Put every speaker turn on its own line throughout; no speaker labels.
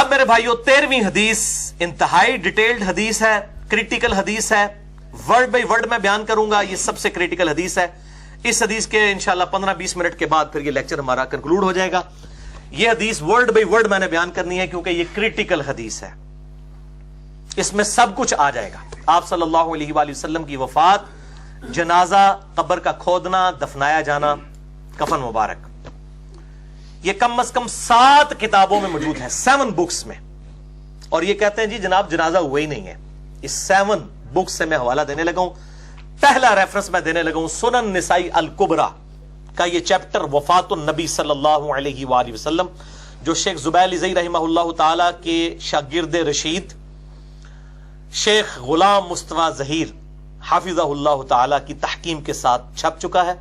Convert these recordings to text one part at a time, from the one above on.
अब मेरे भाइयों 13वीं हदीस इंतहाई डिटेल्ड हदीस है, क्रिटिकल हदीस है, वर्ड बाई वर्ड में बयान करूंगा। ये सबसे क्रिटिकल हदीस है। इस हदीस के इंशाल्लाह 15-20 मिनट के बाद फिर ये लेक्चर हमारा कंक्लूड हो जाएगा। ये हदीस वर्ड बाई वर्ड मैंने बयान करनी है क्योंकि ये क्रिटिकल हदीस है, इसमें सब कुछ आ जाएगा। आप सल्लल्लाहु अलैहि वसल्लम की वफात, जनाजा, कब्र का खोदना, दफनाया जाना, कफन मुबारक, ये कम से कम 7 किताबों में मौजूद है, 7 बुक्स में। और ये कहते हैं जी जनाब जनाजा हुआ ही नहीं है। इस 7 बुक्स से मैं हवाला देने लगा हूं। पहला रेफरेंस मैं देने लगा हूं सुनन निसाई अल कुबरा का ये चैप्टर, वफातुन नबी सल्लल्लाहु अलैहि वसल्लम, जो शेख जुबैर ज़ई रहमहुल्लाह ताला के शागिर्द रशीद शेख गुलाम मुस्तफा ज़हीर हाफिज़हुल्लाह ताला की तहकीम के साथ छप चुका है।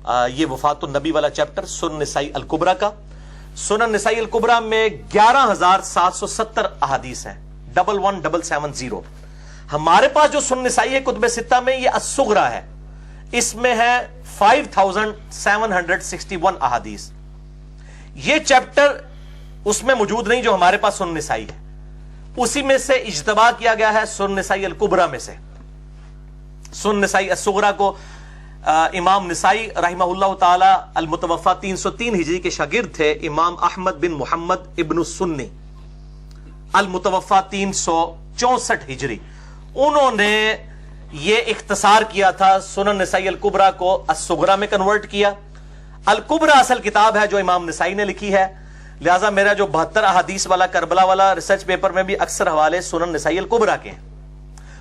ये वफातुन नबी वाला चैप्टर सुनन निसाई अल कुबरा का। सुनन निसाई अल कुबरा में 11,770 अहादीस हैं, 11770। हमारे पास जो सुनन निसाई है कुतुब सित्ता में, ये अस्सुगरा है, इसमें है 5,761 अहादीस। ये चैप्टर उसमें मौजूद नहीं जो हमारे पास सुनन निसाई है, उसी में से इज्तबा किया गया है सुनन निसाई अल कुबरा में से। सुनन निसाई अस्सुगरा को इमाम निसाई रहमहुल्लाह ताला अल मुतवफ़ा 303 हिजरी के शागिर्द थे इमाम अहमद बिन मोहम्मद इब्न सुन्नी अल मुतवफ़ा 364 हिजरी, उन्होंने ये इख्तिसार किया था। सुनन निसाई अल कुबरा को अस्सुगरा में कन्वर्ट किया। अल कुबरा असल किताब है जो इमाम निसाई ने लिखी है, लिहाजा मेरा जो 72 अहादीस वाला करबला वाला रिसर्च पेपर में भी अक्सर हवाले सुनन निसाई अल कुबरा के हैं।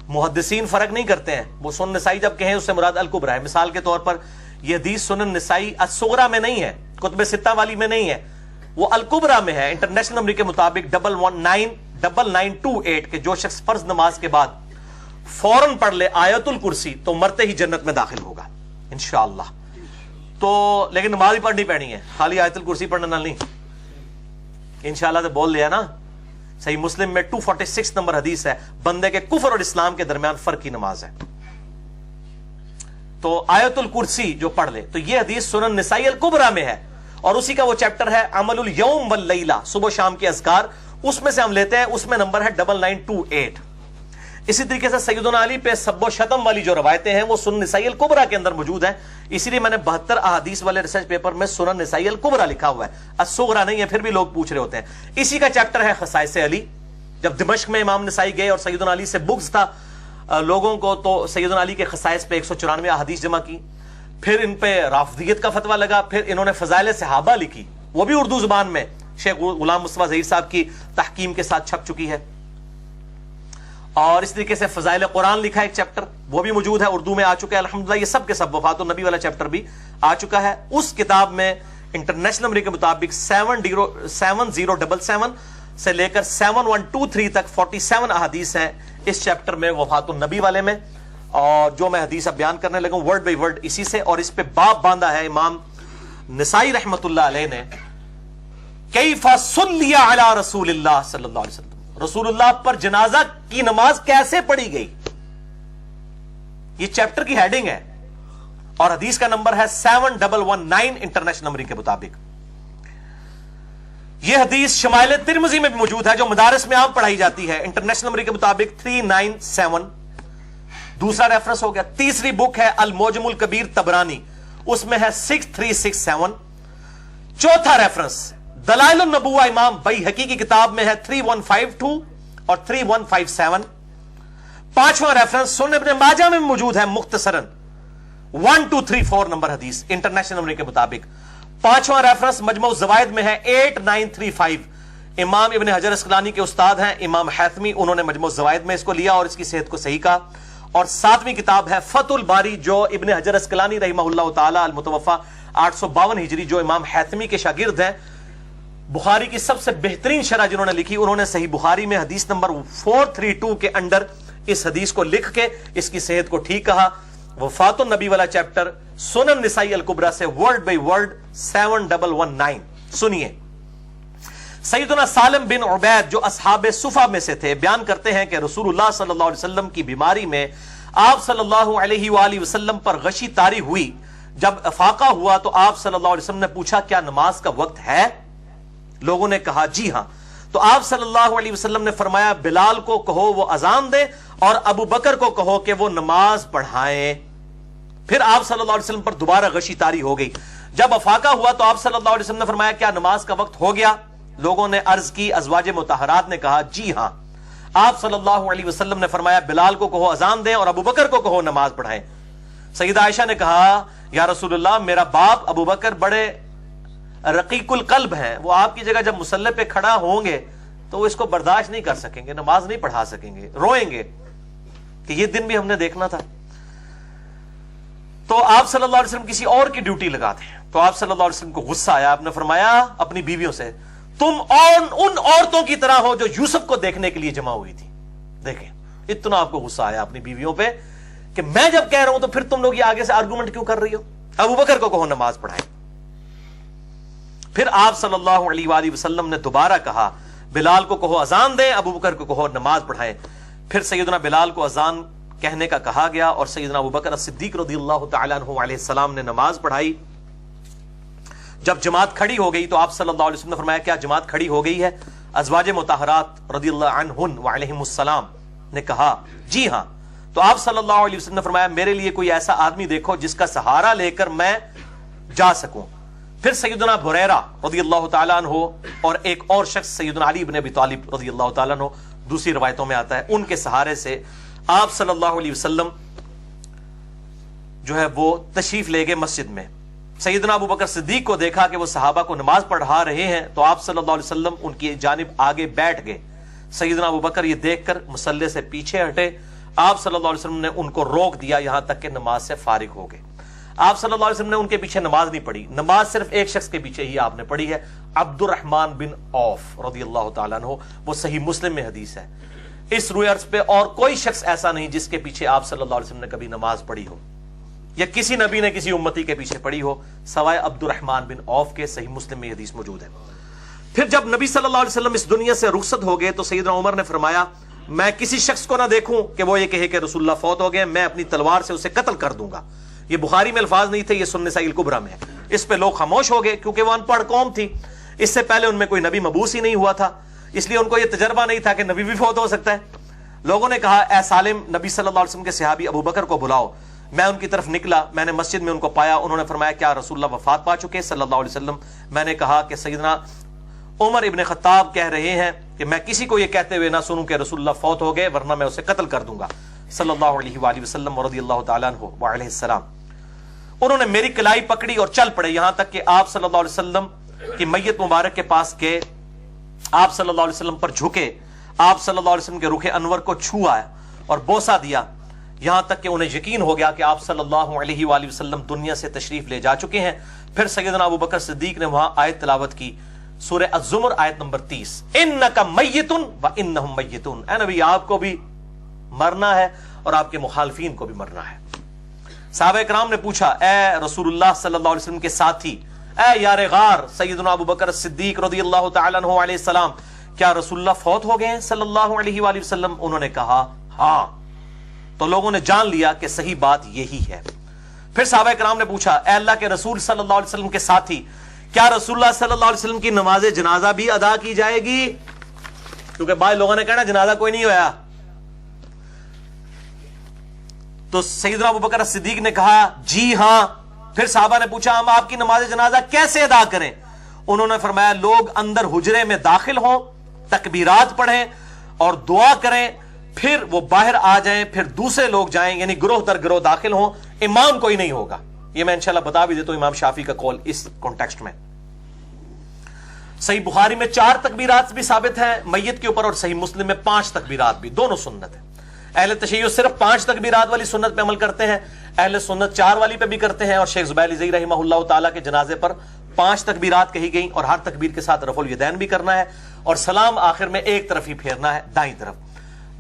मुहद्दिसीन फर्क नहीं करते हैं, वो सुनन निसाई जब कहें उससे मुराद अल कुबरा है। मिसाल के तौर पर यह हदीस सुनन निसाई अस्सुगरा में नहीं है, कुतुब सित्ता वाली में नहीं है, वो अल कुबरा में है। इंटरनेशनल नंबर के मुताबिक 1199928 के जो शख्स फर्ज नमाज के बाद फौरन पढ़ ले आयतुल कुर्सी तो मरते ही जन्नत में दाखिल होगा इंशाअल्लाह। तो लेकिन नमाज ही पढ़नी पैनी है, खाली आयतुल कुर्सी पढ़ने ना नहीं। इंशाअल्लाह तो बोल लिया ना। सही मुस्लिम में 246 नंबर हदीस है, बंदे के कुफर और इस्लाम के दरमियान फर्क की नमाज है, तो आयतुल कुर्सी जो पढ़ ले। तो यह हदीस सुनन निसाई अल कुबरा में है और उसी का वो चैप्टर है अमलुल यौम वल लैला, सुबह शाम के अज़कार, उसमें से हम लेते हैं। उसमें नंबर है 9928। इसी तरीके से सैयदना अली पे सब्बो शतम वाली जो रवायतें हैं वो सुनन निसाई अल कुबरा के अंदर मौजूद है। इसीलिए मैंने 72 अहादीस वाले रिसर्च पेपर में सुनन निसाई अल कुबरा लिखा हुआ है, अस्सुगरा नहीं है, फिर भी लोग पूछ रहे होते हैं। इसी का चैप्टर है खसाइस अली। जब दिमश्क में इमाम निसाई गए और सैयदना अली से बुग़्ज़ था लोगों को, तो सैयदना अली के खसाइस पे 194 अहादीस जमा की। फिर इन पे राफिदियत का फतवा लगा। फिर इन्होंने फज़ाइल सहाबा लिखी, वो भी उर्दू जुबान में शेख गुलाम मुस्तफा ज़हीर साहब की तहकीम के साथ छप चुकी है। और इस तरीके से फज़ाइल कुरान लिखा एक चैप्टर, वो भी मौजूद है, उर्दू में आ चुका है अल्हम्दुलिल्लाह। ये सब के सब वफातुन नबी वाला चैप्टर भी आ चुका है। उस किताब में इंटरनेशनल नंबर के मुताबिक 7077 से लेकर 7123 तक 47 अहादीस हैं इस चैप्टर में वफातुन नबी वाले में। और जो मैं हदीस अब बयान करने लगा वर्ड बाई वर्ड इसी से, और इस पे बाब बांधा है इमाम निसाई रहमतुल्लाह अलैह ने, कैफा सुल्लिया अला रसूलिल्लाह सल्लल्लाहु अलैहि वसल्लम, रसूलुल्लाह पर जनाजा की नमाज कैसे पढ़ी गई। ये चैप्टर की हेडिंग है और हदीस का नंबर है 7119 इंटरनेशनल नंबर के मुताबिक। यह हदीस शमाइल तिरमिज़ी में भी मौजूद है जो मदारस में आम पढ़ाई जाती है, इंटरनेशनल नंबर के मुताबिक 397। दूसरा रेफरेंस हो गया। तीसरी बुक है अल मोजमुल कबीर तबरानी, उसमें है 6367। चौथा रेफरेंस दलाइल नबुवा इमाम बैहकी की किताब में है 3152 और 3157। पांचवा रेफरेंस सुनन इब्न माजा में मौजूद है मुख्तसरन 1234 नंबर हदीस इंटरनेशनल नंबर के मुताबिक। पांचवा रेफरेंस मजमू ज़वाइद में है 8935। इमाम इब्न हजर अस्कलानी के उस्ताद हैं इमाम हैथमी, उन्होंने मजमू ज़वाइद में इसको लिया और इसकी सेहत को सही कहा। और सातवीं किताब है फतुल बारी जो इब्न हजर अस्कलानी रहमहुल्लाह ताला अल मुतवफ़ा 852 हिजरी, जो इमाम हैथमी के शागिर्द हैं। बुखारी की सबसे बेहतरीन शरह जिन्होंने लिखी, उन्होंने सही बुखारी में हदीस नंबर 432 के अंडर इस हदीस को लिख के इसकी सेहत को ठीक कहा। वफातुन नबी वाला चैप्टर सुनन निसाई अल कुबरा से वर्ड बाई वर्ड 7119। सुनिए, सैयदना सालिम बिन उबैद जो असहाबे सुफा में से थे बयान करते हैं कि रसूलुल्लाह सल्लल्लाहु अलैहि वसल्लम की बीमारी में आप सल्लल्लाहु अलैहि वसल्लम पर गशी तारी हुई। जब अफाका हुआ तो आप सल्लल्लाहु अलैहि वसल्लम ने पूछा क्या नमाज का वक्त है? लोगों ने कहा जी हां। تو आप सल्लल्लाहु अलैहि वसल्लम ने फरमाया बिलाल को कहो वो अजान दे और अबू बकर को कहो कि वो नमाज पढ़ाएं। फिर आप सल्लल्लाहु अलैहि वसल्लम पर दोबारा गशी तारी हो गई। जब अफाका हुआ तो आप सल्लल्लाहु अलैहि वसल्लम ने फरमाया क्या नमाज का वक्त हो गया? लोगों ने अर्ज की, अज़वाज मुतहरात ने कहा जी हां। आप सल्लल्लाहु अलैहि वसल्लम ने फरमाया बिलाल को कहो अजान दें और अबू बकर को कहो नमाज पढ़ाएं। सईदा आयशा ने कहा या रसूलुल्लाह, मेरा बाप अबू बकर बड़े रकीकुल कल्ब हैं, वो आपकी जगह जब मुसल्ले पे खड़ा होंगे तो वो इसको बर्दाश्त नहीं कर सकेंगे, नमाज नहीं पढ़ा सकेंगे, रोएंगे कि ये दिन भी हमने देखना था। तो आप सल्लल्लाहु अलैहि वसल्लम किसी और की ड्यूटी लगाते हैं। तो आप सल्लल्लाहु अलैहि वसल्लम को गुस्सा आया। आपने फरमाया अपनी बीवियों से, तुम और उन औरतों की तरह हो जो यूसुफ को देखने के लिए जमा हुई थी। देखें, इतना आपको गुस्सा आया अपनी बीवियों पे कि मैं जब कह रहा हूं तो फिर तुम लोग ये आगे से आर्गुमेंट क्यों कर रही हो? अबू बकर को कहो नमाज पढ़ाएं। फिर आप सल्लल्लाहु अलैहि वसल्लम ने दोबारा कहा बिलाल को कहो अजान दें, अबू बकर को कहो नमाज पढ़ाएं। फिर सैयदना बिलाल को अजान कहने का कहा गया और सैयदना अबू बकर सिद्दीक रज़ियल्लाहु तआला अन्हु अलैहि सलाम ने नमाज पढ़ाई। जब जमात खड़ी हो गई तो आप सल्लल्लाहु अलैहि वसल्लम ने फरमाया क्या जमात खड़ी हो गई है? अज़वाज मुतहरात रज़ियल्लाहु अन्हुन व अलैहिमुस्सलाम ने कहा जी हां। तो आप सल्लल्लाहु अलैहि वसल्लम ने फरमाया मेरे लिए कोई ऐसा आदमी देखो जिसका सहारा लेकर मैं जा सकूं। फिर सैयदना बुरैरा रज़ियल्लाहु तआला अन्हु और एक और शख्स सैयदना अली इब्न अबी तालिब रज़ियल्लाहु तआला अन्हु, दूसरी रवायतों में आता है, उनके सहारे से आप सल्लल्लाहु अलैहि वसल्लम जो है वो तशरीफ ले गए मस्जिद में। सैयदना अबू बकर सिद्दीक को देखा कि वो सहाबा को नमाज पढ़ा रहे हैं तो आप सल्लल्लाहु अलैहि वसल्लम उनकी जानिब आगे बैठ गए। सैयदना अबू बकर ये देखकर मुसल्ले से पीछे हटे। आप सल्लल्लाहु अलैहि वसल्लम ने उनको रोक दिया यहां तक कि नमाज से फारिग हो गए। आप सल्लल्लाहु अलैहि वसल्लम ने उनके पीछे नमाज नहीं पढ़ी, नमाज सिर्फ एक शख्स के पीछे ही आपने पढ़ी है, अब्दुर्रहमान बिन औफ रज़ियल्लाहु तआला अन्हु। वो सही मुस्लिम में हदीस है। इस रुए अर्ज पे और कोई शख्स ऐसा नहीं जिसके पीछे आप सल्लल्लाहु अलैहि वसल्लम ने कभी नमाज पढ़ी हो या किसी नबी ने किसी उम्मती के पीछे पढ़ी हो सवाए अब्दुर्रहमान बिन औफ के। सही मुस्लिम में हदीस मौजूद है। फिर जब नबी सल्लल्लाहु अलैहि वसल्लम इस दुनिया से रुखसत हो गए तो सैयदना उमर ने फरमाया मैं किसी शख्स को ना देखूं कि वो ये कहे कि रसूलुल्लाह फौत हो गए, मैं अपनी तलवार से उसे कत्ल कर दूंगा। ये बुखारी में अल्फाज नहीं थे, ये सुन्नह सहीह कुबरा में है। इस पे लोग खामोश हो गए क्योंकि वो अनपढ़ कौम थी, इससे पहले उनमें कोई नबी मबूस ही नहीं हुआ था, इसलिए उनको यह तजर्बा नहीं था कि नबी भी फौत हो सकता है। लोगों ने कहा ए सालिम, नबी सल्लल्लाहु अलैहि वसल्लम के सहाबी अबू बकर को बुलाओ। मैं उनकी तरफ निकला, मैंने मस्जिद में उनको पाया। उन्होंने फरमाया क्या रसूलुल्लाह वफात पा चुके सल्लल्लाहु अलैहि वसल्लम? मैंने कहा कि सैयदना उमर इब्न खत्ताब कह रहे हैं कि मैं किसी को यह कहते हुए ना सुनूं कि रसूलुल्लाह फौत हो गए वरना मैं उसे कत्ल कर दूंगा सल्लल्लाहु अलैहि वसल्लम रज़ियल्लाहु तआला अन्हु व अलैहिस्सलाम। उन्होंने मेरी कलाई पकड़ी और चल पड़े यहां तक कि आप सल्लल्लाहु अलैहि वसल्लम की मैयत मुबारक के पास गए। आप सल्लल्लाहु अलैहि वसल्लम पर झुके, आप सल्लल्लाहु अलैहि वसल्लम के रुखे अनवर को छुआ और बोसा दिया, यहां तक कि उन्हें यकीन हो गया कि आप सल्लल्लाहु अलैहि वसल्लम दुनिया से तशरीफ ले जा चुके हैं। फिर सैयदना अबू बकर सिद्दीक ने वहां आयत तिलावत की, सूरह अज़्ज़ुमर आयत नंबर 30, इन्नका मय्यितुन व इन्नहुम मय्यितून। ऐ नबी आपको भी मरना है और आपके मुखालिफिन को भी मरना है। सहाबा किराम ने पूछा ए रसूलुल्लाह सल्लल्लाहु अलैहि वसल्लम के साथी, ए यार गार सैयदना अबू बकर सिद्दीक रज़ियल्लाहु तआला अन्हु अलैहि सलाम, क्या रसूलुल्लाह फौत हो गए हैं सल्लल्लाहु अलैहि वसल्लम? उन्होंने कहा हां। तो लोगों ने जान लिया कि सही बात यही है। फिर सहाबा किराम ने पूछा ए अल्लाह के रसूल सल्लल्लाहु अलैहि वसल्लम के साथी, क्या रसूलुल्लाह सल्लल्लाहु अलैहि वसल्लम की नमाज जनाजा भी अदा की जाएगी? क्योंकि बाद लोगों ने कहना जनाजा कोई नहीं होया। तो सैयदना अबू बकर सिद्दीक ने कहा जी हां। फिर साहबा ने पूछा हम आपकी नमाज जनाजा कैसे अदा करें? उन्होंने फरमाया लोग अंदर हुजरे में दाखिल हों, तकबीरात पढ़ें और दुआ करें, फिर वो बाहर आ जाएं, फिर दूसरे लोग जाएं, यानी ग्रोह दर ग्रोह दाखिल हों, इमाम कोई नहीं होगा। ये मैं इंशाल्लाह बता भी देता हूं इमाम शाफी का कौल इस कॉन्टेक्स्ट में। सही बुखारी में 4 तकबीरात भी साबित है मैयत के ऊपर और सही मुस्लिम में 5 तकबीरात भी, दोनों सुन्नत है। अहले तशय्युअ सिर्फ 5 तकबीरात वाली सुन्नत पे अमल करते हैं, अहले सुन्नत 4 वाली पे भी करते हैं। और शेख ज़ुबैर ज़ई रहमहुल्लाह ताला के जनाजे पर 5 तकबीरात कही गई और हर तकबीर के साथ रफ़ुल यदैन भी करना है और सलाम आखिर में एक तरफ ही फेरना है, दाईं तरफ।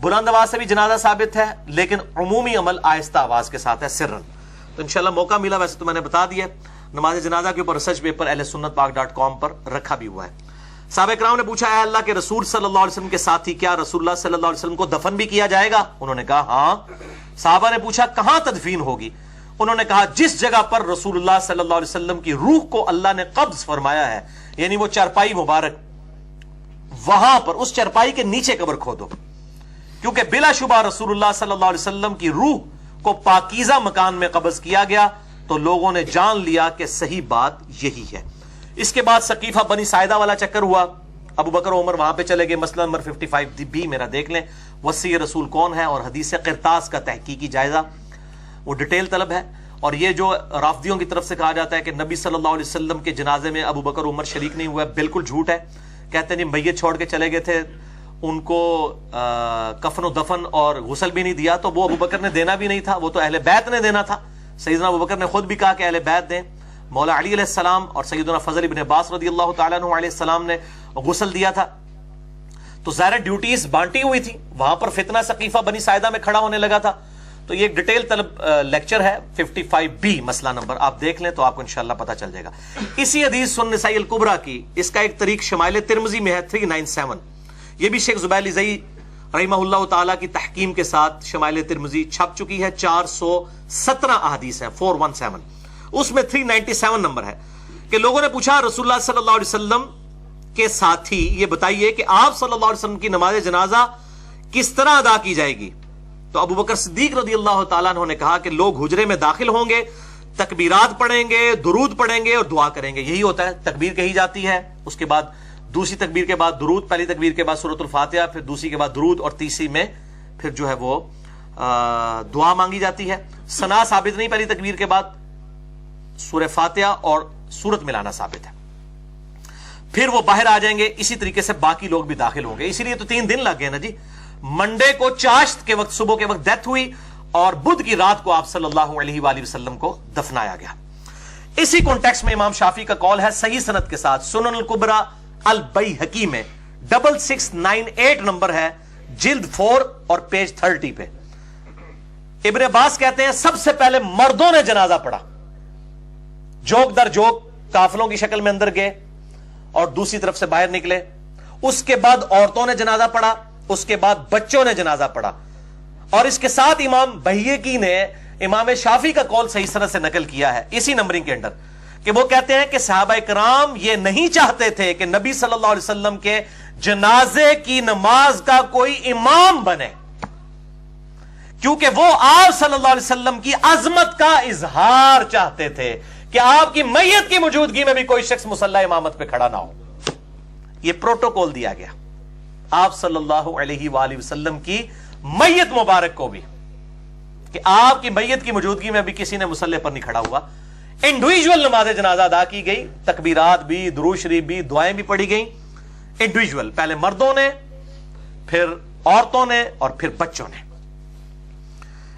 बुलंद आवाज से भी जनाजा साबित है, लेकिन उमूमी अमल आहिस्ता आवाज के साथ है, सिर्रन। तो इंशाल्लाह मौका मिला, वैसे तो मैंने बता दिया, नमाज जनाजा के ऊपर रिसर्च पेपर ahlesunnatpak.com पर रखा भी हुआ है। साहबा किराम ने पूछा है अल्लाह के रसूल सल्लल्लाहु अलैहि वसल्लम के साथी, क्या रसूलुल्लाह सल्लल्लाहु अलैहि वसल्लम को दफन भी किया जाएगा? उन्होंने कहा हां। साहबा ने पूछा कहां तदफीन होगी? उन्होंने कहा जिस जगह पर रसूलुल्लाह सल्लल्लाहु अलैहि वसल्लम की रूह को अल्लाह ने कब्ज फरमाया है, यानी वो चारपाई मुबारक, वहां पर उस चरपाई के नीचे कब्र खोदो, क्योंकि बिला शुबा रसूलुल्लाह सल्लल्लाहु अलैहि वसल्लम की रूह को पाकीज़ा मकान में कब्ज़ किया गया, तो लोगों ने जान लिया कि सही बात यही है। इसके बाद सकीफा बनी साइदा वाला चक्कर हुआ, अबू बकर उमर वहां पे चले गए। मसला नंबर 55 भी मेरा देख लें, वसी रसूल कौन है और हदीस क़िरतास का तहकीकी जायजा, वो डिटेल तलब है। और ये जो राफदियों की तरफ से कहा जाता है कि नबी सल्लल्लाहु अलैहि वसल्लम के जनाजे में अबू बकर उमर शरीक नहीं हुआ, बिल्कुल झूठ है। कहते नहीं मैयत छोड़ के चले गए थे, उनको कफन दफन और गुसल भी नहीं दिया, तो वो अबू बकर ने देना भी नहीं था, वो तो अहले बैत ने देना था। सैयदना अबू बकर ने खुद भी कहा कि अहले बैत दें। मौला अली अलैहिस्सलाम और सैयदना फजल इब्न अब्बास रदियल्लाहु ताला अन्हु अलैहिस्सलाम ने गुसल दिया था। तो ज़ाहिर ड्यूटीज बांटी हुई थी। वहां पर फितना सकीफा बनी साइदा में खड़ा होने लगा था। तो ये एक डिटेल तलब लेक्चर है 55B मसला नंबर, आप देख लें तो आपको इंशाअल्लाह पता चल जाएगा। इसी हदीस सुन्न निसाई अल कुबरा की, इसका एक तरीक शमाइल तिरमिज़ी में है 397। ये भी शेख ज़ुबैर लिज़ई रहमहुल्लाह ताला की तहकीम के साथ शमाइल तिरमिज़ी छप चुकी है। 417 अहादीस है, 417। उसमें 397 नंबर है कि लोगों ने पूछा रसूलुल्लाह सल्लल्लाहु अलैहि वसल्लम के साथी ये बताइए कि आप सल्लल्लाहु अलैहि वसल्लम की नमाज जनाजा किस तरह अदा की जाएगी। तो अबू बकर सिद्दीक रदियल्लाहु ताला अन्हु ने कहा कि लोग हुजरे में दाखिल होंगे, तकबीरात पढ़ेंगे, दुरूद पढ़ेंगे और दुआ करेंगे। यही होता है, तकबीर कही जाती है, उसके बाद दूसरी तकबीर के बाद दुरूद, पहली तकबीर के बाद सूरतुल फातिहा, फिर दूसरी के बाद दुरूद और तीसरी में फिर जो है वो दुआ मांगी जाती है। सना साबित नहीं, पहली तकबीर के बाद सूरह फातिहा और सूरत मिलाना साबित है। फिर वो बाहर आ जाएंगे, इसी तरीके से बाकी लोग भी दाखिल होंगे। इसीलिए तो 3 दिन लग गए ना जी। मंडे को चाश्त के वक्त सुबह के वक्त डेथ हुई और बुध की रात को आप सल्लल्लाहु अलैहि वसल्लम को दफनाया गया। इसी कॉन्टेक्स्ट में इमाम शाफी का कौल है सही सनद के साथ, सुनन अल कुबरा अल बैहकी में 6698 नंबर है, जिल्द 4 और पेज 30 पे। इब्न अब्बास कहते हैं सबसे पहले मर्दों ने जनाजा पढ़ा, जोक दर जोक काफिलों की शक्ल में अंदर गए और दूसरी तरफ से बाहर निकले। उसके बाद औरतों ने जनाजा पढ़ा, उसके बाद बच्चों ने जनाजा पढ़ा। और इसके साथ इमाम बैहकी ने इमाम शाफी का कौल सही सनद से नकल किया है इसी नंबरिंग के अंदर, कि वो कहते हैं कि सहाबा इकराम ये नहीं चाहते थे कि नबी सल्लल्लाहु अलैहि वसल्लम के जनाजे की नमाज का कोई इमाम बने, क्योंकि वो आप सल्लल्लाहु अलैहि वसल्लम की अजमत का इजहार चाहते थे कि आपकी मैयत की मौजूदगी में भी कोई शख्स मुसल्ला इमामत पे खड़ा ना हो। यह प्रोटोकॉल दिया गया आप सल्लल्लाहु अलैहि वसल्लम की मैयत मुबारक को भी, कि आपकी मैयत की मौजूदगी में भी किसी ने मुसल्ले पर नहीं खड़ा हुआ। इंडिविजुअल नमाज जनाजा अदा की गई, तकबीरात भी, दुरूद शरीफ भी, दुआएं भी पढ़ी गई इंडिविजुअल, पहले मर्दों ने, फिर औरतों ने और फिर बच्चों ने।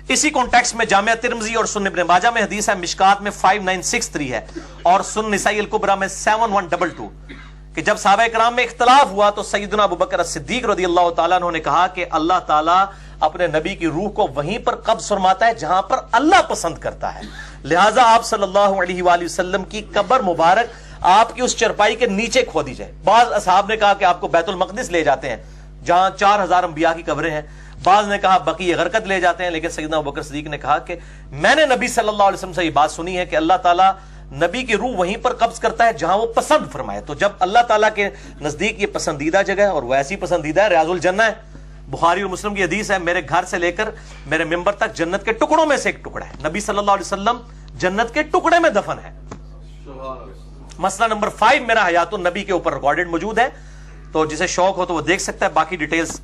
इसी कॉन्टेक्स्ट में जामिया तिरमिज़ी और सुन्न इब्न माजा में हदीस है, मिशकात में 5963 है और सुन्न निसाई अल कुबरा में 7122, कि जब सहाबा इकराम में इख्तलाफ हुआ तो सैयदना अबू बकर सिद्दीक रदियल्लाहु ताला अन्हु ने कहा कि अल्लाह ताला अपने नबी की रूह को वहीं पर कब्ज़ फरमाता है जहां पर अल्लाह पसंद करता है, लिहाजा आप सल्लल्लाहु अलैहि वसल्लम की कब्र मुबारक आपकी उस चरपाई के नीचे खोदी जाए। बाज़ असहाब ने कहा कि आपको बैतुल मक़दिस ले जाते हैं जहां 4000 अंबिया की कब्रें हैं, बाज़ ने कहा बकी गरकत ले जाते हैं, लेकिन सैयदना अबू बकर सिद्दीक ने कहा कि मैंने नबी सल्लल्लाहु अलैहि वसल्लम से ये बात सुनी है कि अल्लाह ताला नबी की रूह वहीं पर कब्ज करता है जहां वो पसंद फरमाए। तो जब अल्लाह ताला के नजदीक ये पसंदीदा जगह है और वैसी पसंदीदा है, रियाजुल जन्नह है, बुखारी और मुस्लिम की हदीस है, मेरे घर से लेकर मेरे मिंबर तक जन्नत के टुकड़ों में से एक टुकड़ा है। नबी सल्लल्लाहु अलैहि वसल्लम जन्नत के टुकड़े में दफन है। मसला नंबर 5 मेरा हयातुन नबी के ऊपर रिकॉर्डेड मौजूद है, तो जिसे शौक हो तो वो देख सकता है, बाकी डिटेल्स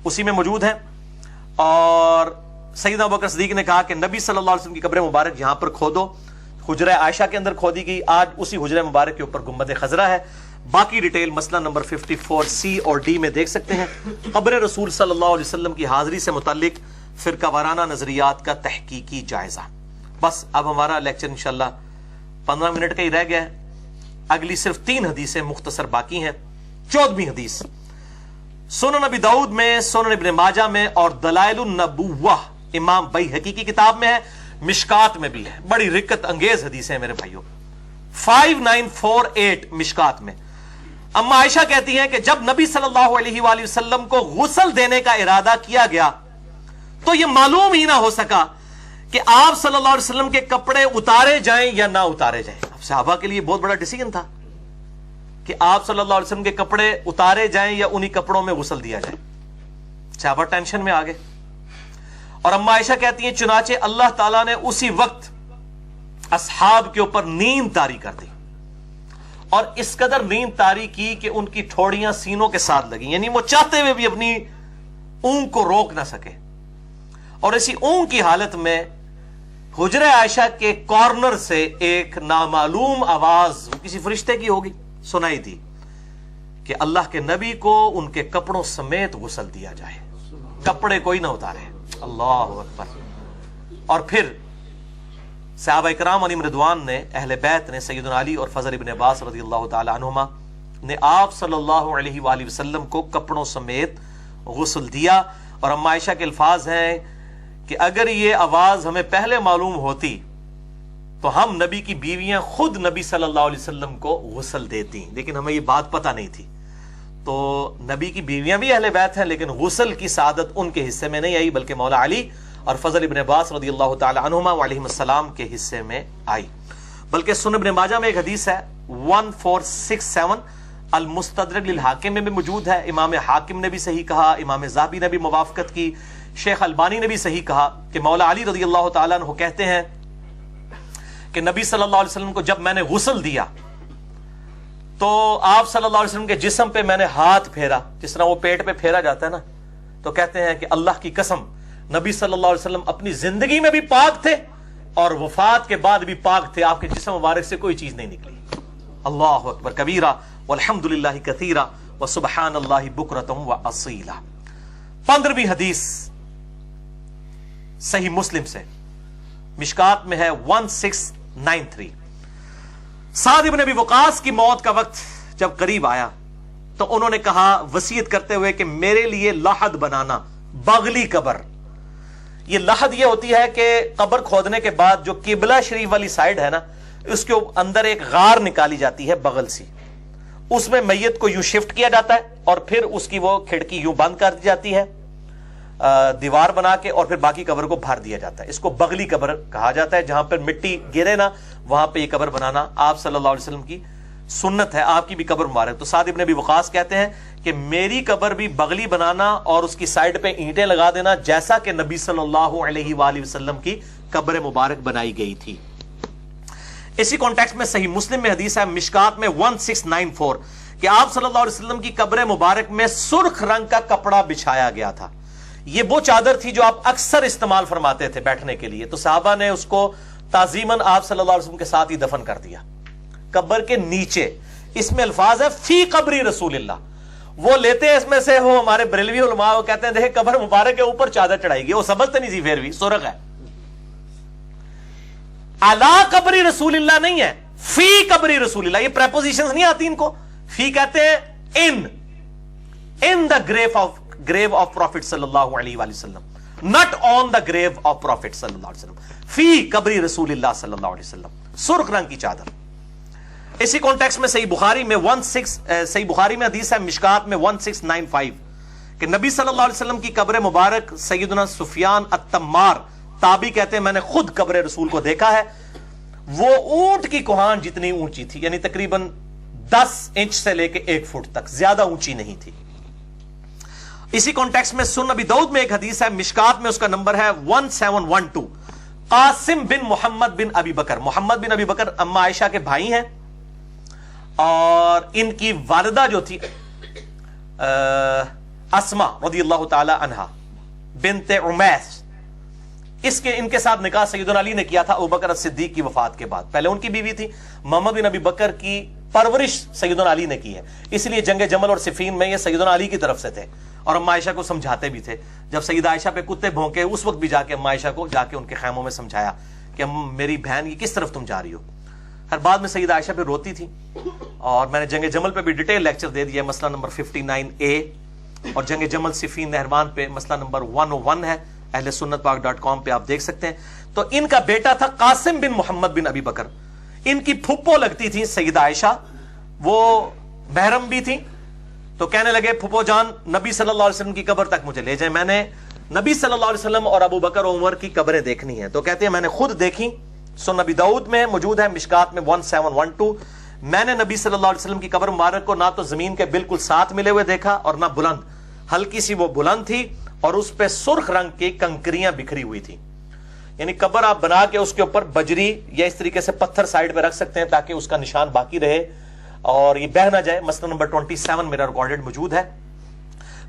उसी में मौजूद है। और सैयदना अबू बकर सिद्दीक ने कहा कि नबी सल्लल्लाहु अलैहि वसल्लम की कब्र मुबारक यहां पर खोदो, हुजरा आयशा के अंदर खोदी गई, आज उसी हुजरा मुबारक के ऊपर गुंबद खजरा है। बाकी डिटेल मसला नंबर 54C और D में देख सकते हैं। कब्र रसूल सल्लल्लाहु अलैहि वसल्लम की हाजिरी से मुताल्लिक फिरका वाराना नजरियात का तहकीकी जायजा। बस अब हमारा लेक्चर इंशाल्लाह 15 मिनट का ही रह गया है। अगली सिर्फ 3 हदीसें मुख्तसर बाकी हैं। 14वीं हदीस सुनन नबी दाऊद में, सुनन इब्न माजा में और दलाइलुन नबुव्वह इमाम बैहकी की किताब में है, मिशकात में भी है। बड़ी रिक्कत अंगेज हदीसें हैं मेरे भाइयों। 5948 मिशकात में अम्मा आयशा कहती हैं कि जब नबी सल्लल्लाहु अलैहि वसल्लम को गुस्ल देने का इरादा किया गया तो यह मालूम ही ना हो सका कि आप सल्लल्लाहु अलैहि वसल्लम के कपड़े उतारे जाएं या ना उतारे जाएं। अब सहाबा के लिए बहुत बड़ा डिसीजन था کہ آپ صلی اللہ علیہ وسلم کے کپڑے اتارے جائیں یا انہی کپڑوں میں غسل دیا جائے. صحابہ ٹینشن میں آگے. اور اما عائشہ کہتی ہیں چنانچہ اللہ تعالیٰ نے اسی وقت اصحاب کے اوپر نیند طاری کر دی, اور اس قدر نیند طاری کی کہ ان کی ٹھوڑیاں سینوں کے ساتھ لگیں, یعنی وہ چاہتے ہوئے بھی اپنی اونگ کو روک نہ سکے. اور اسی اونگ کی حالت میں حجرہ عائشہ کے کارنر سے ایک نامعلوم آواز, کسی فرشتے کی ہوگی, سنائی دی کہ اللہ کے نبی کو ان کے کپڑوں سمیت غسل دیا جائے, کپڑے کوئی نہ اتارے. اللہ اکبر. اور پھر صحابہ کرام علیہم رضوان نے, اہل بیت نے, سیدنا علی اور فضل ابن عباس رضی اللہ تعالی عنہما نے آپ صلی اللہ علیہ وآلہ وسلم کو کپڑوں سمیت غسل دیا. اور اما عائشہ کے الفاظ ہیں کہ اگر یہ آواز ہمیں پہلے معلوم ہوتی تو ہم نبی کی بیویاں خود نبی صلی اللہ علیہ وسلم کو غسل دیتی, لیکن ہمیں یہ بات پتہ نہیں تھی. تو نبی کی بیویاں بھی اہل بیت ہیں, لیکن غسل کی سعادت ان کے حصے میں نہیں آئی, بلکہ مولا علی اور فضل ابن عباس رضی اللہ تعالی عنہما علیہم السلام کے حصے میں آئی. بلکہ سنن ابن ماجہ میں ایک حدیث ہے 1467 المستدرک للحاکم میں بھی موجود ہے. امام حاکم نے بھی صحیح کہا, امام ذہبی نے بھی موافقت کی, شیخ البانی نے بھی صحیح کہا کہ مولا علی رضی اللہ تعالیٰ عنہ کہتے ہیں کہ نبی صلی اللہ علیہ وسلم کو جب میں نے غسل دیا تو آپ صلی اللہ علیہ وسلم کے جسم پہ میں نے ہاتھ پھیرا, جس طرح وہ پیٹ پہ پھیرا جاتا ہے نا, تو کہتے ہیں کہ اللہ کی قسم نبی صلی اللہ علیہ وسلم اپنی زندگی میں بھی پاک تھے اور وفات کے بعد بھی پاک تھے, آپ کے جسم مبارک سے کوئی چیز نہیں نکلی. اللہ اکبر کبیرہ والحمد للہ کثیرہ وسبحان اللہ بکرۃ واصیلا. 15ویں حدیث صحیح مسلم سے, مشکات میں ہے 1693. سعد بن ابی وقاص کی موت کا وقت جب قریب آیا تو انہوں نے کہا وصیت کرتے ہوئے کہ میرے لیے لحد بنانا, بغلی قبر. یہ لحد یہ ہوتی ہے کہ قبر کھودنے کے بعد جو قبلہ شریف والی سائڈ ہے نا, اس کے اندر ایک غار نکالی جاتی ہے بغل سی, اس میں میت کو یوں شفٹ کیا جاتا ہے اور پھر اس کی وہ کھڑکی یوں بند کر دی جاتی ہے دیوار بنا کے, اور پھر باقی قبر کو بھر دیا جاتا ہے. اس کو بغلی قبر کہا جاتا ہے. جہاں پر مٹی گرے نا وہاں پہ یہ قبر بنانا آپ صلی اللہ علیہ وسلم کی سنت ہے, آپ کی بھی قبر مبارک. تو سعد ابن ابی وقاص کہتے ہیں کہ میری قبر بھی بغلی بنانا اور اس کی سائڈ پہ اینٹیں لگا دینا, جیسا کہ نبی صلی اللہ علیہ وآلہ وسلم کی قبر مبارک بنائی گئی تھی. اسی کانٹیکسٹ میں صحیح مسلم میں حدیث ہے مشکات میں 1694 کہ آپ صلی اللہ علیہ وسلم کی قبر مبارک میں سرخ رنگ کا کپڑا بچھایا گیا تھا. یہ وہ چادر تھی جو آپ اکثر استعمال فرماتے تھے بیٹھنے کے لیے, تو صحابہ نے اس کو تعظیماً آپ صلی اللہ علیہ وسلم کے ساتھ ہی دفن کر دیا قبر کے نیچے. اس میں الفاظ ہے فی قبری رسول اللہ, وہ لیتے ہیں اس میں سے, وہ ہمارے بریلوی علماء وہ کہتے ہیں دیکھیں قبر مبارک کے اوپر چادر چڑھائی گئی, وہ سمجھتے نہیں تھی, پھر بھی سرخ ہے. علی قبری رسول اللہ نہیں ہے, فی قبری رسول اللہ. یہ پریپوزیشنز نہیں آتی ان کو, فی کہتے ہیں ان دا grave of Prophet صلی اللہ علیہ وآلہ وسلم, not on the grave of Prophet صلی اللہ علیہ وسلم. فی قبری رسول اللہ صلی اللہ علیہ وسلم, سرخ رنگ کی چادر. اسی کانٹیکسٹ میں صحیح بخاری میں صحیح بخاری میں حدیث ہے مشکات میں 1695 کہ نبی صلی اللہ علیہ وسلم کی قبر مبارک سیدنا سفیان التمار تابعی کہتے ہیں میں نے خود قبر رسول کو دیکھا ہے, وہ اونٹ کی کوہان جتنی اونچی تھی, یعنی تقریباً 10 انچ سے لے کے 1 فٹ تک, زیادہ اونچی نہیں تھی. اسی کانٹیکسٹ میں سنن ابی داؤد میں ایک حدیث ہے مشکات میں, اس کا نمبر ہے 1712 قاسم بن محمد بن ابی بکر. محمد بن ابی بکر اما عائشہ کے بھائی ہیں, اور ان کی والدہ جو تھی اسما رضی اللہ تعالی عنہا بنت عمیس, ان کے ساتھ نکاح سیدنا علی نے کیا تھا ابوبکر الصدیق کی وفات کے بعد. پہلے ان کی بیوی تھی. محمد بن ابی بکر کی پرورش سیدنا علی نے کی ہے, اس لیے جنگ جمل اور صفین میں یہ سیدنا علی کی طرف سے تھے, اور اما عائشہ کو سمجھاتے بھی تھے. جب سیدہ عائشہ پہ کتے بھونکے اس وقت بھی جا کے اما عائشہ کو جا کے ان کے خیموں میں سمجھایا کہ میری بہن یہ کس طرف تم جا رہی ہو. ہر بعد میں سیدہ عائشہ پہ روتی تھی, اور میں نے جنگ جمل پہ بھی ڈیٹیل لیکچر دے دیا, مسئلہ نمبر 59A, اور جنگ جمل صفین نہروان پہ مسئلہ نمبر 101 ہے, اہل سنت پاک.com پہ آپ دیکھ سکتے ہیں. تو ان کا بیٹا تھا قاسم بن محمد بن ابی بکر, ان کی پھپھو لگتی تھی سیدہ عائشہ, وہ محرم بھی تھی. تو کہنے لگے پھپھو جان نبی صلی اللہ علیہ وسلم کی قبر تک مجھے لے جائیں, میں نے نبی صلی اللہ علیہ وسلم اور ابو بکر و عمر کی قبریں دیکھنی ہیں. تو کہتے ہیں میں نے خود دیکھی. سنن ابی داؤد میں موجود ہے مشکات میں 1712 میں نے نبی صلی اللہ علیہ وسلم کی قبر مبارک کو نہ تو زمین کے بالکل ساتھ ملے ہوئے دیکھا اور نہ بلند، ہلکی سی وہ بلند تھی اور اس پہ سرخ رنگ کی کنکریاں بکھری ہوئی تھی. یعنی قبر آپ بنا کے اس کے اوپر بجری یا اس طریقے سے پتھر سائڈ پہ رکھ سکتے ہیں تاکہ اس کا نشان باقی رہے اور یہ بہ نہ جائے. مسئلہ نمبر 27 میرا ریکارڈڈ موجود ہے.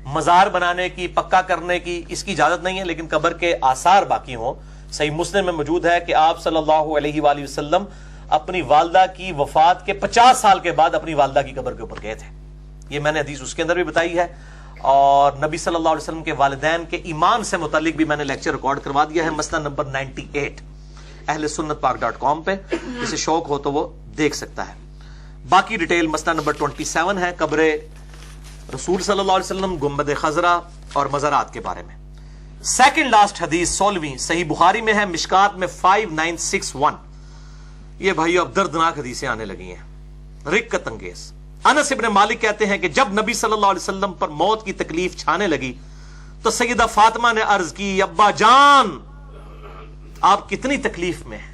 مزار بنانے کی، پکا کرنے کی اس کی اجازت نہیں ہے، لیکن قبر کے آثار باقی ہوں. صحیح مسلم میں موجود ہے کہ آپ صلی اللہ علیہ وآلہ وسلم اپنی والدہ کی وفات کے 50 سال کے بعد اپنی والدہ کی قبر کے اوپر گئے تھے. یہ میں نے حدیث اس کے اندر بھی بتائی ہے، اور نبی صلی اللہ علیہ وسلم کے والدین کے ایمان سے متعلق بھی میں نے لیکچر ریکارڈ کروا دیا ہے، مسئلہ نمبر 98 اہل سنت پاک.com پہ، جسے شوق ہو تو وہ دیکھ سکتا ہے. باقی ڈیٹیل مسئلہ نمبر 27 ہے، قبر رسول صلی اللہ علیہ وسلم، گنبد خضرا اور مزارات کے بارے میں. سیکنڈ لاسٹ حدیث 16ویں صحیح بخاری میں ہے، مشکات میں 5961. یہ بھائی اب دردناک حدیثیں آنے لگی ہیں، رقت انگیز. انس ابن مالک کہتے ہیں کہ جب نبی صلی اللہ علیہ وسلم پر موت کی تکلیف چھانے لگی تو سیدہ فاطمہ نے عرض کی، ابا جان آپ کتنی تکلیف میں ہیں؟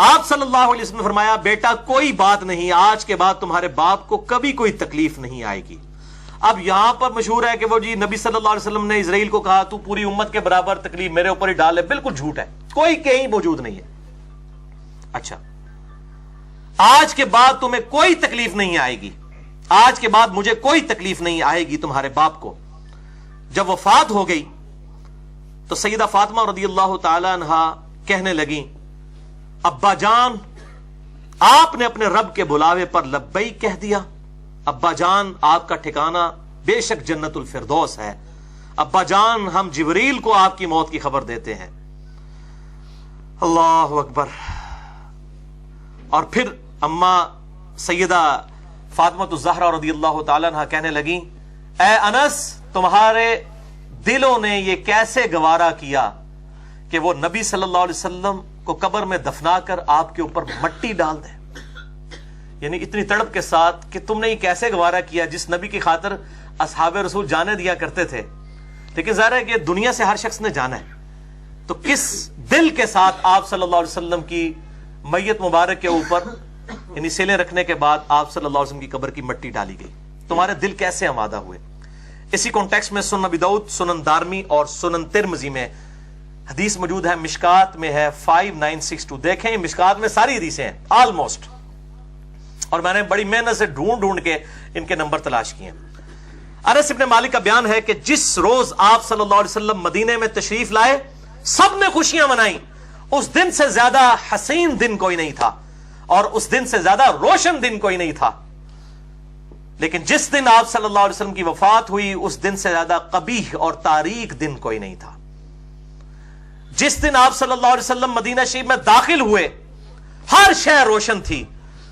آپ صلی اللہ علیہ وسلم نے فرمایا، بیٹا کوئی بات نہیں، آج کے بعد تمہارے باپ کو کبھی کوئی تکلیف نہیں آئے گی. اب یہاں پر مشہور ہے کہ وہ جی نبی صلی اللہ علیہ وسلم نے اسرائیل کو کہا تو پوری امت کے برابر تکلیف میرے اوپر ہی ڈال ہے. بالکل جھوٹ ہے، کوئی کہیں موجود نہیں ہے. اچھا، آج کے بعد تمہیں کوئی تکلیف نہیں آئے گی، آج کے بعد مجھے کوئی تکلیف نہیں آئے گی تمہارے باپ کو. جب وفات ہو گئی تو سیدہ فاطمہ رضی اللہ تعالی عنہا کہنے لگیں، ابا جان آپ نے اپنے رب کے بلاوے پر لبیک کہہ دیا. ابا جان آپ کا ٹھکانہ بے شک جنت الفردوس ہے. ابا جان ہم جبریل کو آپ کی موت کی خبر دیتے ہیں. اللہ اکبر. اور پھر اما سیدہ فاطمہ الزہرا رضی اللہ تعالی عنہ کہنے لگیں، اے انس تمہارے دلوں نے یہ کیسے گوارا کیا کہ وہ نبی صلی اللہ علیہ وسلم کو قبر میں دفنا کر آپ کے اوپر مٹی ڈال دیں. یعنی اتنی تڑپ کے ساتھ کہ تم نے یہ کیسے گوارا کیا جس نبی کی خاطر اصحاب رسول جانے دیا کرتے تھے. لیکن ظاہر ہے کہ دنیا سے ہر شخص نے جانا ہے، تو کس دل کے ساتھ آپ صلی اللہ علیہ وسلم کی میت مبارک کے اوپر یعنی سیلیں رکھنے کے بعد آپ صلی اللہ علیہ وسلم کی قبر کی مٹی ڈالی گئی، تمہارے دل کیسے آمادہ ہوئے. اسی کانٹیکسٹ میں سنن ابی داؤد، سنن دارمی اور سنن ترمذی میں حدیث موجود ہے، مشکات میں ہے 5962. دیکھیں مشکات میں ساری حدیثیں ہیں آلموسٹ، اور میں نے بڑی محنت سے ڈھونڈ کے ان کے نمبر تلاش کیے. انس ابن مالک کا بیان ہے کہ جس روز آپ صلی اللہ علیہ وسلم مدینے میں تشریف لائے سب نے خوشیاں منائیں. اس دن سے زیادہ حسین دن کوئی نہیں تھا اور اس دن سے زیادہ روشن دن کوئی نہیں تھا. لیکن جس دن آپ صلی اللہ علیہ وسلم کی وفات ہوئی اس دن سے زیادہ قبیح اور تاریک دن کوئی نہیں تھا. جس دن آپ صلی اللہ علیہ وسلم مدینہ شریف میں داخل ہوئے ہر شے روشن تھی،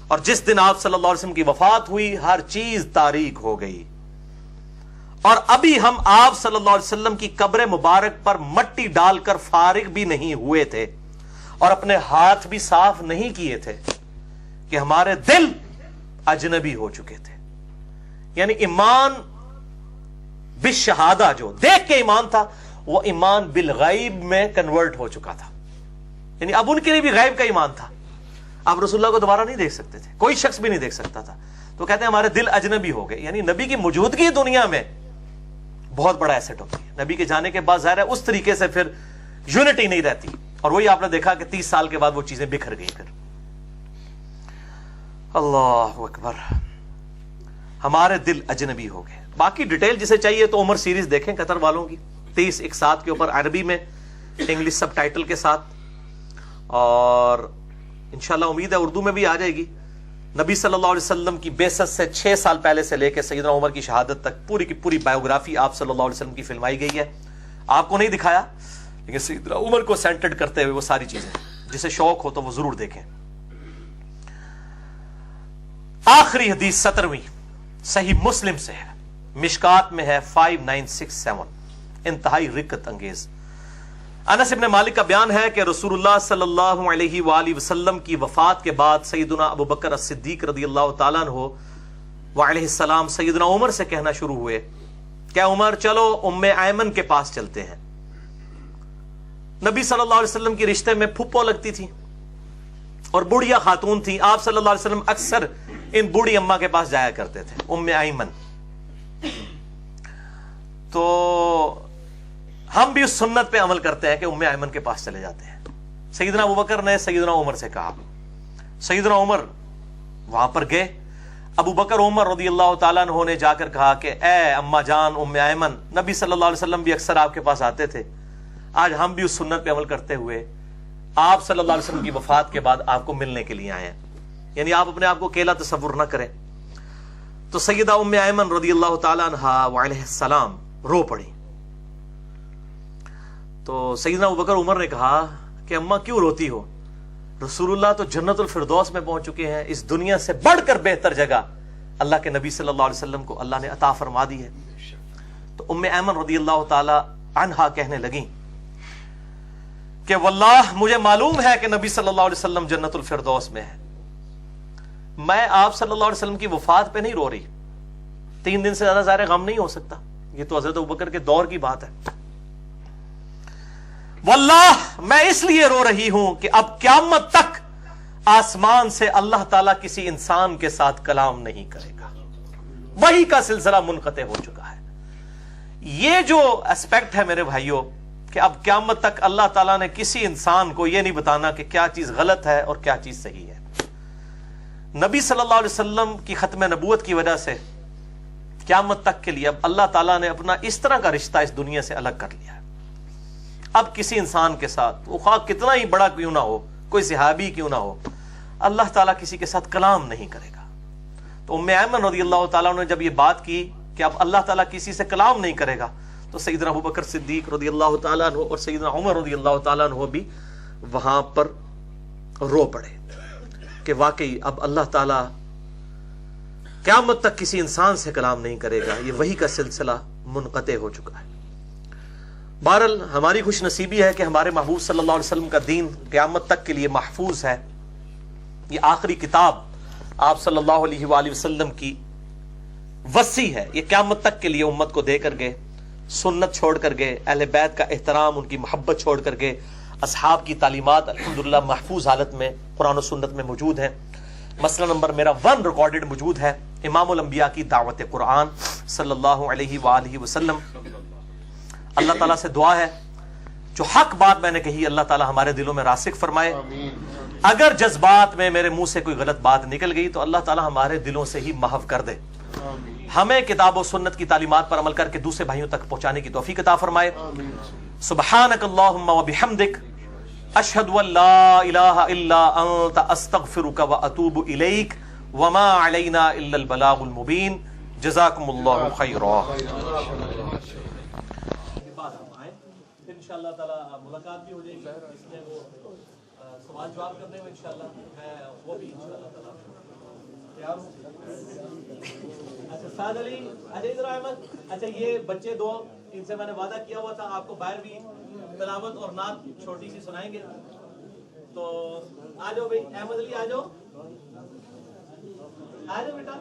اور جس دن آپ صلی اللہ علیہ وسلم کی وفات ہوئی ہر چیز تاریک ہو گئی. اور ابھی ہم آپ صلی اللہ علیہ وسلم کی قبر مبارک پر مٹی ڈال کر فارغ بھی نہیں ہوئے تھے اور اپنے ہاتھ بھی صاف نہیں کیے تھے کہ ہمارے دل اجنبی ہو چکے تھے. یعنی ایمان بالشہادہ جو دیکھ کے ایمان تھا وہ ایمان بالغیب میں کنورٹ ہو چکا تھا. یعنی اب ان کے لیے بھی غیب کا ایمان تھا. آپ رسول اللہ کو دوبارہ نہیں دیکھ سکتے تھے، کوئی شخص بھی نہیں دیکھ سکتا تھا. تو کہتے ہیں ہمارے دل اجنبی ہو گئے. یعنی نبی کی موجودگی دنیا میں بہت بڑا ایسٹ ہوتی ہے. نبی کے جانے کے بعد ظاہر ہے اس طریقے سے پھر یونٹی نہیں رہتی، اور وہی آپ نے دیکھا کہ 30 سال کے بعد وہ چیزیں بکھر گئی. پھر اللہ اکبر، ہمارے دل اجنبی ہو گئے. باقی ڈیٹیل جسے چاہیے تو عمر سیریز دیکھیں قطر والوں کی، 30:1 کے اوپر عربی میں انگلش سب ٹائٹل کے ساتھ، اور انشاءاللہ امید ہے اردو میں بھی آ جائے گی. نبی صلی اللہ علیہ وسلم کی بعثت سے 6 سال پہلے سے لے کے سیدنا عمر کی شہادت تک پوری کی پوری بایوگرافی آپ صلی اللہ علیہ وسلم کی فلمائی گئی ہے. آپ کو نہیں دکھایا لیکن سیدنا عمر کو سینٹرڈ کرتے ہوئے وہ ساری چیزیں، جسے شوق ہو تو وہ ضرور دیکھیں. آخری حدیث 17ویں صحیح مسلم سے ہے، مشکات میں ہے 5967، انتہائی رقت انگیز. انس ابن مالک کا بیان ہے کہ رسول اللہ صلی اللہ علیہ وآلہ وسلم کی وفات کے بعد سیدنا ابو بکر الصدیق رضی اللہ تعالیٰ عنہ وعلیہ السلام سیدنا عمر سے کہنا شروع ہوئے کہ عمر چلو ام ایمن کے پاس چلتے ہیں. نبی صلی اللہ علیہ وسلم کی رشتے میں پھپھو لگتی تھی اور بوڑھیا خاتون تھی. آپ صلی اللہ علیہ وسلم اکثر ان بوڑھی اماں کے پاس جایا کرتے تھے, ام ایمن. تو ہم بھی اس سنت پہ عمل کرتے ہیں کہ ام ایمن کے پاس چلے جاتے ہیں. سیدنا ابوبکر نے سیدنا عمر سے کہا, سیدنا عمر وہاں پر گئے. ابو بکر عمر رضی اللہ تعالیٰ عنہ نے جا کر کہا کہ اے اما جان ام ایمن, نبی صلی اللہ علیہ وسلم بھی اکثر آپ کے پاس آتے تھے, آج ہم بھی اس سنت پہ عمل کرتے ہوئے آپ صلی اللہ علیہ وسلم کی وفات کے بعد آپ کو ملنے کے لیے آئے ہیں, یعنی آپ اپنے آپ کو اکیلا تصور نہ کریں. تو سیدہ ام ایمن رضی اللہ تعالیٰ عنہا وعلیہ السلام رو پڑی. تو سیدنا ابوبکر عمر نے کہا کہ اماں کیوں روتی ہو, رسول اللہ تو جنت الفردوس میں پہنچ چکے ہیں, اس دنیا سے بڑھ کر بہتر جگہ اللہ کے نبی صلی اللہ علیہ وسلم کو اللہ نے عطا فرما دی ہے. تو ام ایمن رضی اللہ تعالی عنہا کہنے لگیں کہ واللہ مجھے معلوم ہے کہ نبی صلی اللہ علیہ وسلم جنت الفردوس میں ہے, میں آپ صلی اللہ علیہ وسلم کی وفات پہ نہیں رو رہی, 3 دن سے زیادہ ظاہر غم نہیں ہو سکتا, یہ تو حضرت ابوبکر کے دور کی بات ہے. واللہ میں اس لیے رو رہی ہوں کہ اب قیامت تک آسمان سے اللہ تعالیٰ کسی انسان کے ساتھ کلام نہیں کرے گا, وحی کا سلسلہ منقطع ہو چکا ہے. یہ جو اسپیکٹ ہے میرے بھائیوں کہ اب قیامت تک اللہ تعالیٰ نے کسی انسان کو یہ نہیں بتانا کہ کیا چیز غلط ہے اور کیا چیز صحیح ہے. نبی صلی اللہ علیہ وسلم کی ختم نبوت کی وجہ سے قیامت تک کے لیے اب اللہ تعالیٰ نے اپنا اس طرح کا رشتہ اس دنیا سے الگ کر لیا ہے. اب کسی انسان کے ساتھ, وہ خواہ کتنا ہی بڑا کیوں نہ ہو, کوئی صحابی کیوں نہ ہو, اللہ تعالیٰ کسی کے ساتھ کلام نہیں کرے گا. تو ام ایمن رضی اللہ تعالیٰ نے جب یہ بات کی کہ اب اللہ تعالیٰ کسی سے کلام نہیں کرے گا, تو سیدنا ابوبکر صدیق رضی اللہ تعالیٰ عنہ اور سیدنا عمر رضی اللہ تعالیٰ عنہ بھی وہاں پر رو پڑے کہ واقعی اب اللہ تعالیٰ قیامت تک کسی انسان سے کلام نہیں کرے گا, یہ وحی کا سلسلہ منقطع ہو چکا ہے. بہرحال ہماری خوش نصیبی ہے کہ ہمارے محبوب صلی اللہ علیہ وسلم کا دین قیامت تک کے لیے محفوظ ہے. یہ آخری کتاب آپ صلی اللہ علیہ وآلہ وسلم کی وصی ہے, یہ قیامت تک کے لیے امت کو دے کر گئے, سنت چھوڑ کر گئے, اہل بیت کا احترام, ان کی محبت چھوڑ کر گئے. اصحاب کی تعلیمات الحمدللہ محفوظ حالت میں قرآن و سنت میں موجود ہیں. مسئلہ نمبر میرا 1 ریکارڈڈ موجود ہے, امام الانبیاء کی دعوت قرآن صلی اللہ علیہ وآلہ وسلم. اللہ تعالیٰ سے دعا ہے جو حق بات میں نے کہی اللہ تعالیٰ ہمارے دلوں میں راسخ فرمائے. اگر جذبات میں میرے منہ سے کوئی غلط بات نکل گئی تو اللہ تعالیٰ ہمارے دلوں سے ہی محو کر دے. ہمیں کتاب و سنت کی تعلیمات پر عمل کر کے دوسرے بھائیوں تک پہنچانے کی توفیق عطا فرمائے. سبحانک اللہم و بحمدک, اشہد ان لا الہ الا انت, استغفرک و اتوب الیک, وما علینا الا البلاغ المبین. جزاکم اللہ خیرا. انشاءاللہ تعالی ملاقات بھی ہو جائے گی, اس میں وہ سوال جواب کرنے میں انشاءاللہ میں وہ بھی انشاءاللہ تعالی تیار ہوں. اچھا سعد علی, اچھا ادھر احمد, اچھا یہ بچے 2 ان سے میں نے وعدہ کیا ہوا تھا آپ کو باہر بھی تلاوت اور نعت چھوٹی سی سنائیں گے, تو آ جاؤ بھائی. احمد علی آ جاؤ, آ جاؤ بیٹا.